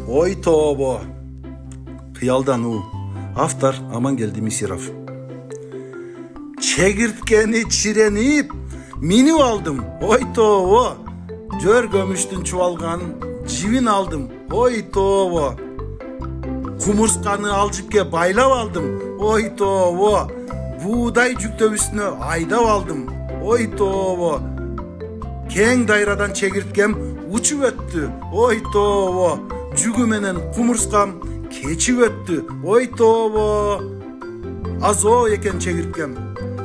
Ой тобо. Кыялдан у. Автор Амангелди Мисиров. Çegirtkeni çirenip minip aldım. Oy тобо. Jör gömüştün çuvalgan civin aldım. Oy тобо. Kumurskany aljipke baylap aldım. Oy тобо. Buğday жүктөбүсүнө айдап aldım. Oy тобо. Keng dayradan çegirtkem uçup öttü. Oy тобо. Жүгү менен кумурскам keçip öttü. Oy тобо. Azo eken çegirtkem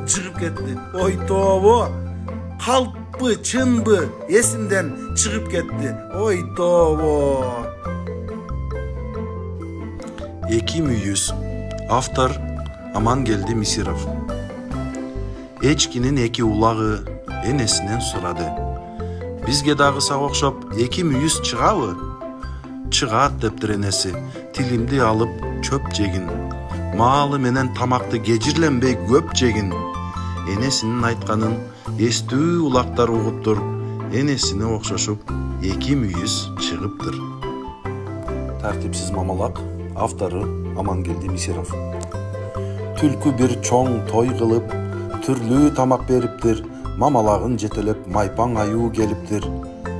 çıkıp gitti. Oy тобо. Kalpbı, çınbı esimden çıkıp gitti. Oy тобо. Эки мүйүз. Автор Амангелди Мисиров. Эчкинин эки улагы энесинен сурады. Бизге дагы сага окшоп эки мүйүз чыгабы? Чыгат дептир энеси. Тилимди алып чөп жегин. Маалы менен тамакты кежирленбей көп жегин. Энесинин айтканын эстүү улактар угуптур. Энесине окшошуп эки мүйүз чыгыптыр. Тартипсиз мамалак. Автору Амангелди Мисиров. Түлкү бир чоң той кылып, түрлүү тамак бериптир. Мамалагын жетелеп майпаң аюу келиптир.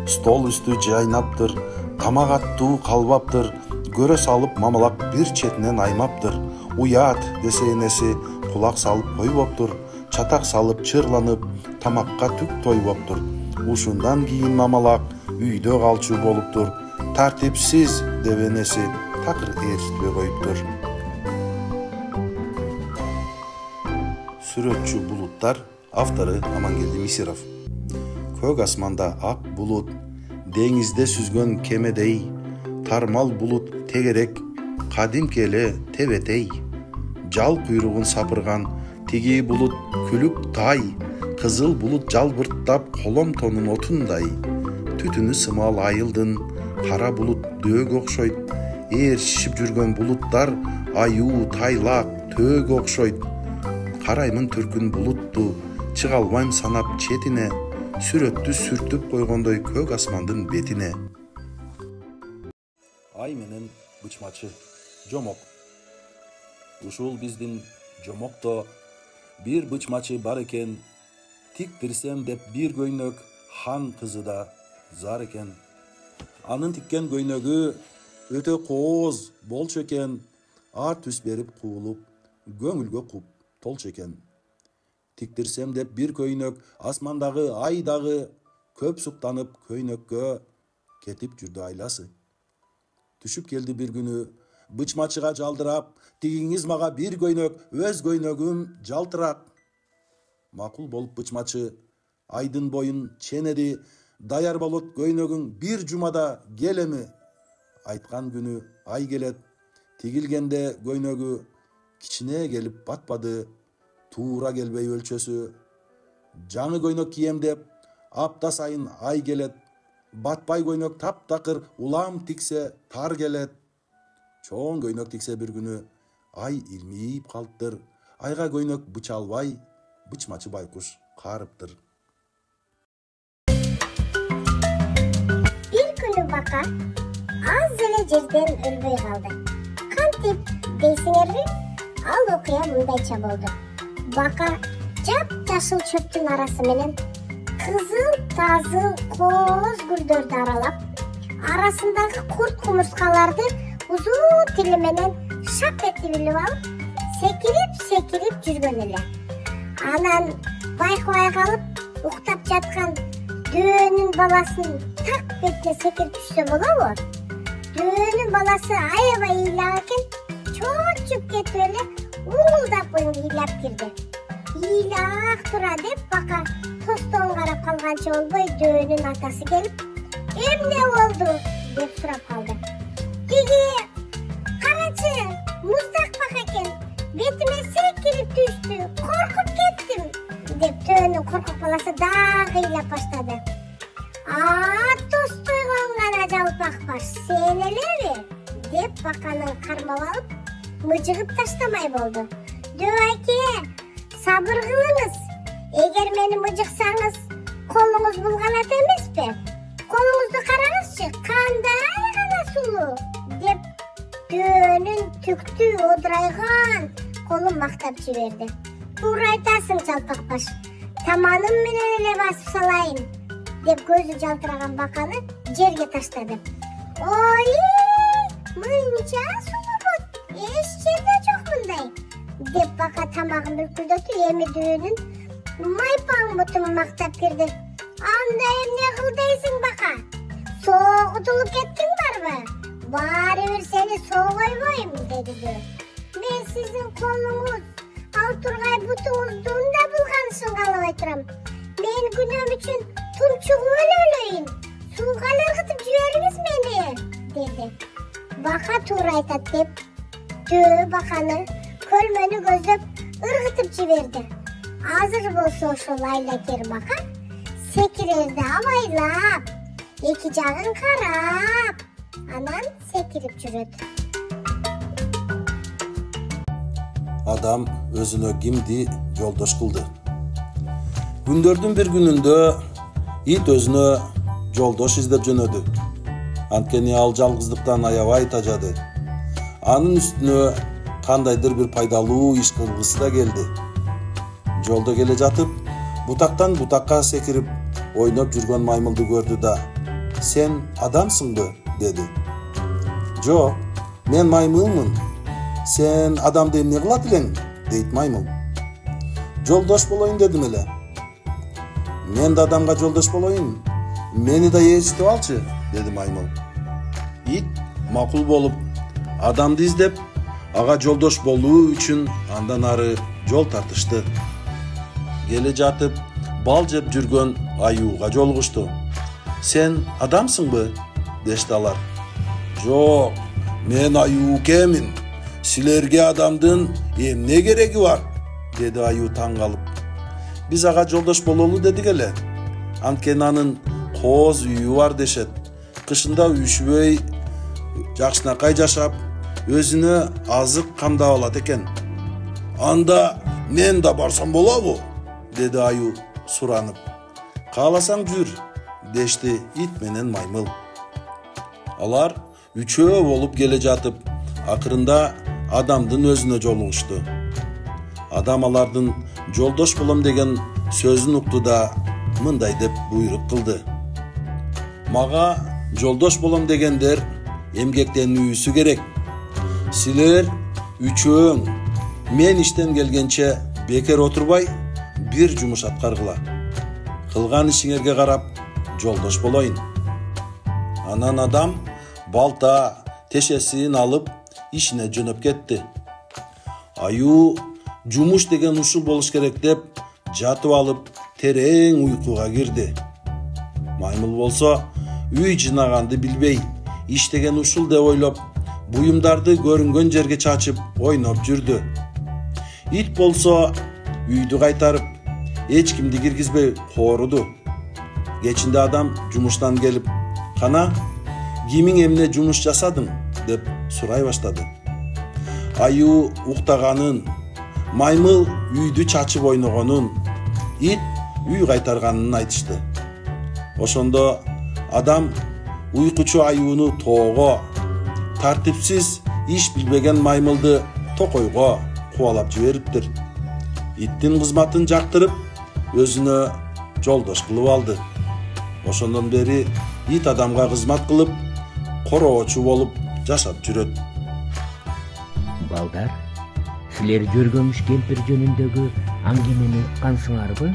Стол үстү жайнаптыр. Тамак аттуу калбаптыр. Көрө салып мамалак бир четинен аймаптыр. Уят десе энеси кулак салып койбоптур. Чатак салып чырланып, тамакка түк тойбоптур. Ушундан кийин мамалак үйдө калчу болуптур. Тартипсиз деп энеси такыр ээрчитпей коюптур. Сүрөтчү булуттар. Автору Амангелди Мисиров. Көк асманда ак булут, деңизде сүзгөн кемедей, тармал булут тегерек, кадимки эле тебетей. Жал куйругун сапырган тиги булут күлүк тай, кызыл булут жалбырттап колом тонун отундай. Түтүнү сымал айылдын, кара булут дөөгө окшойт. Ээрчишип жүргөн булуттар аюу, тайлак, төөгө окшойт. Караймын түркүн булутту, чыга албайм санап четине, сүрөттү сүртүп койгондой көк асмандын бетине. Ай менен бычмачы, жомок. Ушул биздин жомокто бир бычмачы бар экен, тиктирсем деп бир көйнөк, хан кызы да зар экен. Анын тиккен көйнөгү өтө кооз болчу экен, ар түс берип куулуп, көңүлгө куп толчу экен. Тиктирсем деп бир көйнөк, асмандагы ай дагы көп суктанып көйнөккө кетип жүрдү айласы. Түшүп келди бир күнү, бычмачыга жалдырап, тигиңиз мага бир көйнөк, өз көйнөгүм жалтырак. Макул болуп бычмачы айдын боюн ченеди, даяр болот көйнөгүң бир жумада келеми. Айткан күнү ай келет, тигилгенде көйнөгү кичине келип батпады, туура келбей өлчөсү. Жаңы көйнөк кием деп апта сайын ай келет, батпай көйнөк таптакыр, улам тиксе тар келет. Чоң көйнөк тиксе бир күнү ай илмейип калыптыр, айга көйнөк быча албай, бычмачы байкуш каарыптыр. Бир күнү бака аз эле жерден өлбөй калды. Кантип дейсиңерби? Ал окуя мындайча болду. Бака жап-жашыл чөптүн арасы менен кызыл тазыл кооз гүлдөрдү аралап, арасындагы курт кумурскаларды узун тили менен шап этип илип алып, секирип жүргөн эле. Анан байкабай калып, уктап жаткан дөөнүн баласын так бетине секирип түшсө болобу? Дөөнүн баласы аябай ыйлак экен, чоочуп кетип эле уңулдап ыйлап кирди. Ыйлак тура деп бака тостон карап калганча болбой дөөнүн атасы келип, "Эмне болду?" деп сурап калды. "Тиги карачы, муздак бака экен, бетиме секирип түштү, коркуп кеттим" деп дөөнүн коркок баласы дагы ыйлап баштады. "Тостойгон гана жалпак баш, сен элеби?" деп баканы кармап алып, мыжыгып таштамай болду. "Дөө айке, сабыр кылыңыз. Эгер мени мыжыксаңыз, колуңуз булганат эмеспи? Колуңузду караңызчы, кандай гана сулуу" дүйөнүн түктүү одурайган колун мактап жиберди. Туура айтасың, жалпак баш. Таманым менен эле басып салайын, деп көзү жалтыраган баканы жерге таштады. Ой, мынча сулубут, эч жерде жок мындай, деп бака тамагын бүлкүлдөтүп, эми дүйөнүн майпаң бутун мактап кирди. Анда эмне кыл дейсиң, бака? Согутулуп кеттиң барбы? Баары бир сени согойбойм, деди дүйө. Мен сиздин колуңуз, ал тургай бутуңуздун да булганышын каалабай турам. Мен күнөөм үчүн тумчугуп өлөйүн. Сууга ыргытып жибериңиз мени, деди. Бака туура айтат деп, дүйө баканы көлмөнү көздөп ыргытып жиберди. Азыр болсо ошол айлакер бака секирерди абайлап, эки жагын карап, анан секирип жүрөт. Адам өзүнө кимди жолдош кылды? Күндөрдүн бир күнүндө ит өзүнө жолдош издеп жөнөдү. Анткени ал жалгыздыктан аябай тажады. Анын үстүнө кандайдыр бир пайдалуу иш кылгысы да келди. Жолдо келе жатып, бутактан бутакка секирип ойноп жүргөн маймылды көрдү да: "Сен адамсыңбы?" деди. "Жок, мен маймылмын. Сен адамды эмне кылат элең?" дейт маймыл. "Жолдош болоюн дедим эле." "Мен да адамга жолдош болоюн. Мени да ээрчитип алчы", деди маймыл. Ит макул болуп, адамды издеп, ага жолдош болуу үчүн андан ары жол тартышты. Келе жатып, бал жеп жүргөн аюуга жолугушту. "Сен адамсыңбы?" дешти алар. "Жок, мен аюу экенмин. Силерге адамдын эмне кереги бар?" деди аюу таң калып. "Биз ага жолдош бололу дедик эле. Анткени анын кооз үйү бар дешет. Кышында үйшүбөй, жакшынакай жашап, өзүнө азык камдап алат экен." "Анда мен да барсам болобу?" деди аюу суранып. "Кааласаң жүр", дешти ит менен маймыл. Алар үчөө болуп келе жатып, акырында адамдын өзүнө жолугушту. Адам алардын жолдош болом деген сөзүн укту да мындай деп буйрук кылды: "Мага жолдош болом дегендер эмгектенүүсү керек. Силер үчөөң мен иштен келгенче бекер отурбай, бир жумуш аткаргыла. Кылган ишиңерге карап жолдош болоюн." Анан адам балта, тешесин алып ишине жөнөп кетти. Аюу жумуш деген ушул болуш керек деп жатып алып терең уйкуга кирди. Маймыл болсо үй жынаганды билбей, иш деген ушул деп ойлоп, буюмдарды көрүнгөн жерге чачып ойноп жүрдү. Ит болсо үйдү кайтарып, эч кимди киргизбей кооруду. Кечинде адам жумуштан келип: "Кана, кимиң эмне жумуш жасадың?" деп сурай баштады. Аюу уктаганын, маймыл үйдү чачып ойногонун, ит үй кайтарганын айтышты. Ошондо адам уйкучу аюуну тоого, тартипсиз иш билбеген маймылды токойго кубалап жибериптир. Иттин кызматын жактырып, өзүнө жолдош кылып алды. Ошондон бери ит адамга кызмат кылып, короочу болуп жашап жүрөт. Балдар, силер Жөргөмүш кемпир жөнүндөгү аңгемени уккансыңарбы?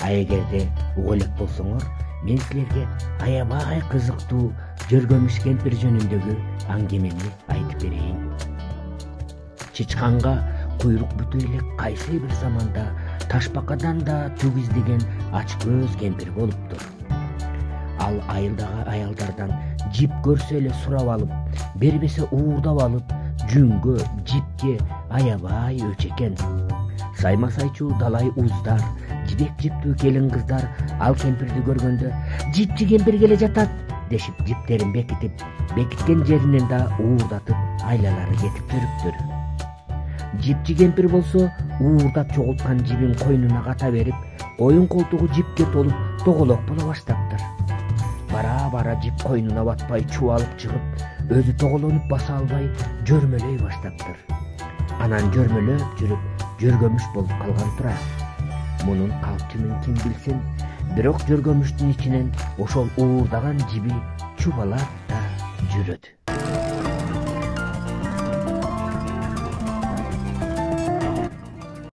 А эгерде уга элек болсоңор, мен силерге аябай кызыктуу Жөргөмүш кемпир жөнүндөгү аңгемени айтып берейин. Чычканга куйрук бүтө элек кайсы бир заманда ташбакадан да түк издеген ачкөз кемпир болуптур. Ал айылдагы аялдардан жип көрсө эле сурап алып, бербесе уурдап алып, жүнгө, жипке аябай өч экен. Сайма сайчу далай уздар, жибек жиптүү келин кыздар ал кемпирди көргөндө "Жипчи кемпир келе жатат" дешип жиптерин бекитип, бекиткен жеринен да уурдатып айлалары кетип жүрүптүр. Жипчи кемпир болсо уурдап чогулткан жибин койнуна ката берип, оюн колтугу жипке толуп тоголок боло баштаптыр. Бара-бара жип койнуна батпай чубалып чыгып, өзү тоголонуп баса албай жөрмөлөй баштаптыр. Анан жөрмөлөп жүрүп жөргөмүш болуп калган тура. Мунун калчымын ким билсин, бирок жөргөмүштүн ичинен ошол уурдаган жиби чубалап да жүрөт.